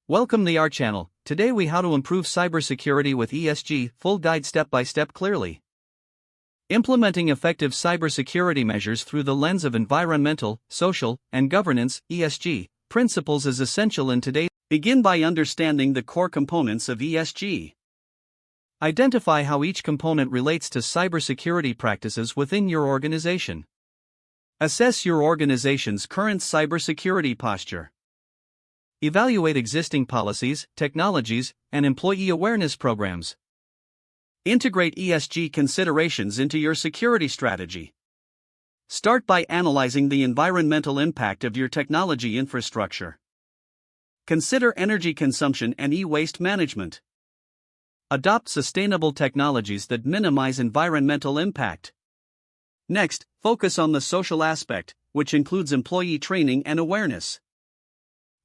Welcome to our channel. Today we how to improve cybersecurity with ESG, full guide step by step clearly. Implementing effective cybersecurity measures through the lens of environmental, social, and governance (ESG) principles is essential in today's. Begin by understanding the core components of ESG. Identify how each component relates to cybersecurity practices within your organization. Assess your organization's current cybersecurity posture. Evaluate existing policies, technologies, and employee awareness programs. Integrate ESG considerations into your security strategy. Start by analyzing the environmental impact of your technology infrastructure. Consider energy consumption and e-waste management. Adopt sustainable technologies that minimize environmental impact. Next, focus on the social aspect, which includes employee training and awareness.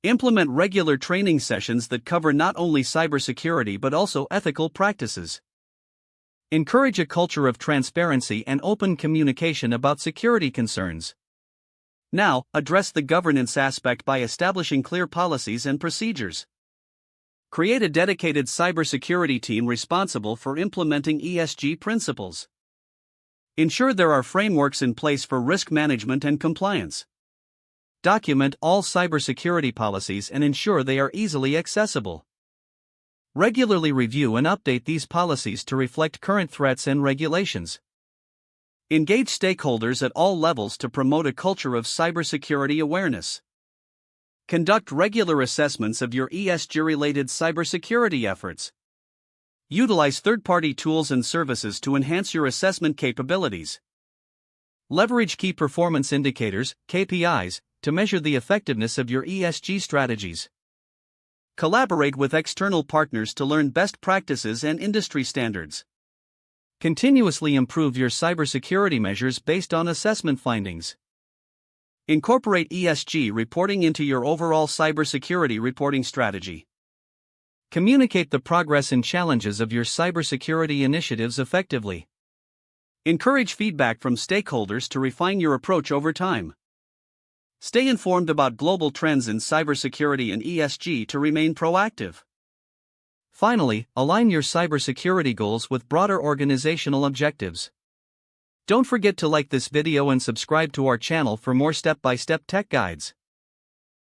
Implement regular training sessions that cover not only cybersecurity but also ethical practices. Encourage a culture of transparency and open communication about security concerns. Now, address the governance aspect by establishing clear policies and procedures. Create a dedicated cybersecurity team responsible for implementing ESG principles. Ensure there are frameworks in place for risk management and compliance. Document all cybersecurity policies and ensure they are easily accessible. Regularly review and update these policies to reflect current threats and regulations. Engage stakeholders at all levels to promote a culture of cybersecurity awareness. Conduct regular assessments of your ESG-related cybersecurity efforts. Utilize third-party tools and services to enhance your assessment capabilities. Leverage key performance indicators, KPIs, to measure the effectiveness of your ESG strategies. Collaborate with external partners to learn best practices and industry standards. Continuously improve your cybersecurity measures based on assessment findings. Incorporate ESG reporting into your overall cybersecurity reporting strategy. Communicate the progress and challenges of your cybersecurity initiatives effectively. Encourage feedback from stakeholders to refine your approach over time. Stay informed about global trends in cybersecurity and ESG to remain proactive. Finally, align your cybersecurity goals with broader organizational objectives. Don't forget to like this video and subscribe to our channel for more step-by-step tech guides.